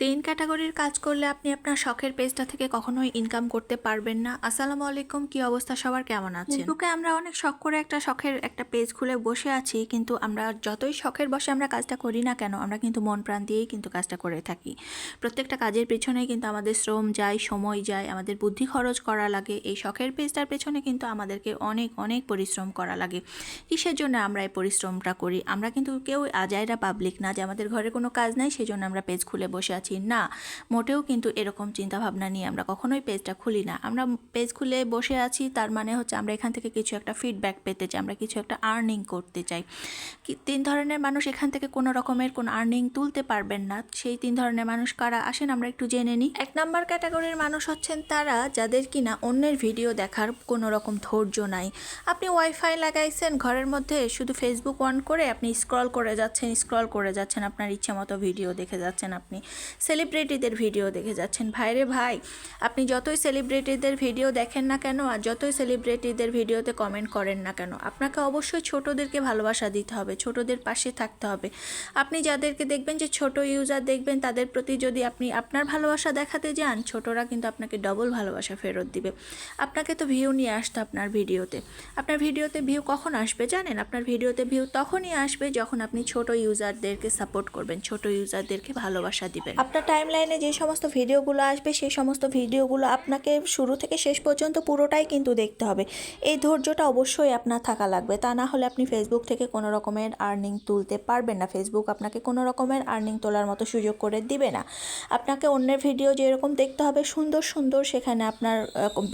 তিন ক্যাটাগরির কাজ করলে আপনি আপনার শখের পেজটা থেকে কখনোই ইনকাম করতে পারবেন না। আসসালামু আলাইকুম, কি অবস্থা সবার, কেমন আছেন? ফেসবুকে আমরা অনেক শখ করে একটা শখের একটা পেজ খুলে বসে আছি, কিন্তু আমরা যতই শখের বসে আমরা কাজটা করি না কেন, আমরা কিন্তু মন প্রাণ দিয়েই কিন্তু কাজটা করে থাকি। প্রত্যেকটা কাজের পেছনেই কিন্তু আমাদের শ্রম যায়, সময় যায়, আমাদের বুদ্ধি খরচ করা লাগে। এই শখের পেজটার পেছনে কিন্তু আমাদেরকে অনেক অনেক পরিশ্রম করা লাগে। কিসের জন্য আমরা এই পরিশ্রমটা করি? আমরা কিন্তু কেউ আজাইরা পাবলিক না যে আমাদের ঘরে কোনো কাজ নাই সেই জন্য আমরা পেজ খুলে বসে আছি, না, মোটেও কিন্তু এরকম চিন্তাভাবনা নিয়ে আমরা কখনোই পেজটা খুলি না। আমরা পেজ খুলে বসে আছি তার মানে হচ্ছে আমরা এখান থেকে কিছু একটা ফিডব্যাক পেতে চাই, আমরা কিছু একটা আর্নিং করতে চাই। তিন ধরনের মানুষ এখান থেকে কোনো রকমের কোনো আর্নিং তুলতে পারবেন না। সেই তিন ধরনের মানুষ কারা, আসেন আমরা একটু জেনে নিই। এক নাম্বার ক্যাটাগরির মানুষ হচ্ছেন তারা যাদের কিনা অন্যের ভিডিও দেখার কোনো রকম ধৈর্য নাই। আপনি ওয়াইফাই লাগাইছেন ঘরের মধ্যে, শুধু ফেসবুক অন করে আপনি স্ক্রল করে যাচ্ছেন, আপনার ইচ্ছে মতো ভিডিও দেখে যাচ্ছেন, আপনি সেলিব্রিটিদের ভিডিও দেখে যাচ্ছেন। ভাইরে ভাই, আপনি যতই সেলিব্রিটিদের ভিডিও দেখেন না কেন আর যতই সেলিব্রিটিদের ভিডিওতে কমেন্ট করেন না কেন, আপনাকে অবশ্যই ছোটদেরকে ভালোবাসা দিতে হবে, ছোটদের পাশে থাকতে হবে। আপনি যাদেরকে দেখবেন যে ছোট ইউজার দেখবেন, তাদের প্রতি যদি আপনি আপনার ভালোবাসা দেখাতে যান, ছোটরা কিন্তু আপনাকে ডবল ভালোবাসা ফেরত দিবে। আপনাকে তো ভিউ নিয়ে আসতে আপনার ভিডিওতে ভিউ কখন আসবে জানেন? আপনার ভিডিওতে ভিউ তখনই আসবে যখন আপনি ছোট ইউজারদেরকে সাপোর্ট করবেন, ছোট ইউজারদেরকে ভালোবাসা দিবেন। আপনার টাইমলাইনে যে সমস্ত ভিডিওগুলো আসবে সেই সমস্ত ভিডিওগুলো আপনাকে শুরু থেকে শেষ পর্যন্ত পুরোটাই কিন্তু দেখতে হবে। এই ধৈর্যটা অবশ্যই আপনার থাকা লাগবে, তা না হলে আপনি ফেসবুক থেকে কোনো রকমের আর্নিং তুলতে পারবেন না। ফেসবুক আপনাকে কোনো রকমের আর্নিং তোলার মতো সুযোগ করে দিবে না। আপনাকে অন্যের ভিডিও যেরকম দেখতে হবে সুন্দর সুন্দর, সেখানে আপনার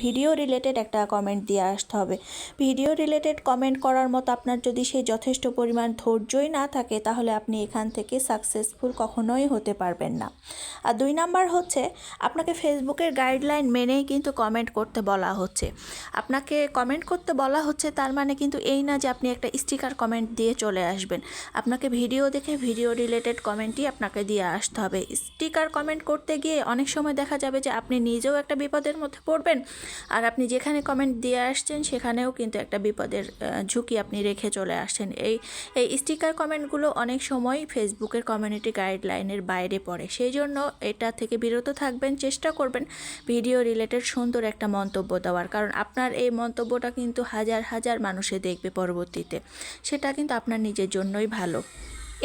ভিডিও রিলেটেড একটা কমেন্ট দিয়ে আসতে হবে। ভিডিও রিলেটেড কমেন্ট করার মতো আপনার যদি সেই যথেষ্ট পরিমাণ ধৈর্যই না থাকে, তাহলে আপনি এখান থেকে সাকসেসফুল কখনোই হতে পারবেন না। আর দুই নাম্বার হচ্ছে, আপনাকে ফেসবুকের গাইডলাইন মেনেই কিন্তু কমেন্ট করতে বলা হচ্ছে। আপনাকে কমেন্ট করতে বলা হচ্ছে তার মানে কিন্তু এই না যে আপনি একটা স্টিকার কমেন্ট দিয়ে চলে আসবেন। আপনাকে ভিডিও দেখে ভিডিও রিলেটেড কমেন্টই আপনাকে দিয়ে আসতে হবে। স্টিকার কমেন্ট করতে গিয়ে অনেক সময় দেখা যাবে যে আপনি নিজেও একটা বিপদের মধ্যে পড়বেন, আর আপনি যেখানে কমেন্ট দিয়ে আসছেন সেখানেও কিন্তু একটা বিপদের ঝুঁকি আপনি রেখে চলে আসছেন। এই স্টিকার কমেন্টগুলো অনেক সময় ফেসবুকের কমিউনিটি গাইডলাইনের বাইরে পড়ে, সেই জন্য এটা থেকে বিরত থাকবেন। চেষ্টা করবেন ভিডিও রিলেটেড সুন্দর একটা মন্তব্য দেওয়ার, কারণ আপনার এই মন্তব্যটা কিন্তু হাজার হাজার মানুষে দেখবে পরবর্তীতে, সেটা কিন্তু আপনার নিজের জন্যই ভালো।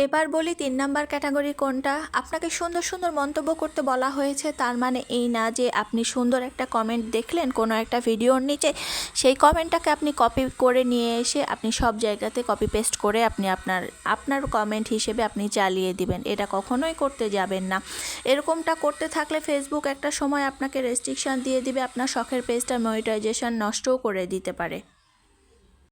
এবার বলি তিন নাম্বার ক্যাটাগরি কোনটা। আপনাকে সুন্দর সুন্দর মন্তব্য করতে বলা হয়েছে তার মানে এই না যে আপনি সুন্দর একটা কমেন্ট দেখলেন কোনো একটা ভিডিওর নিচে, সেই কমেন্টটাকে আপনি কপি করে নিয়ে এসে আপনি সব জায়গাতে কপি পেস্ট করে আপনি আপনার কমেন্ট হিসেবে আপনি চালিয়ে দিবেন। এটা কখনোই করতে যাবেন না। এরকমটা করতে থাকলে ফেসবুক একটা সময় আপনাকে রেস্ট্রিকশন দিয়ে দিবে, আপনার শখের পেজটা মনিটাইজেশন নষ্টও করে দিতে পারে।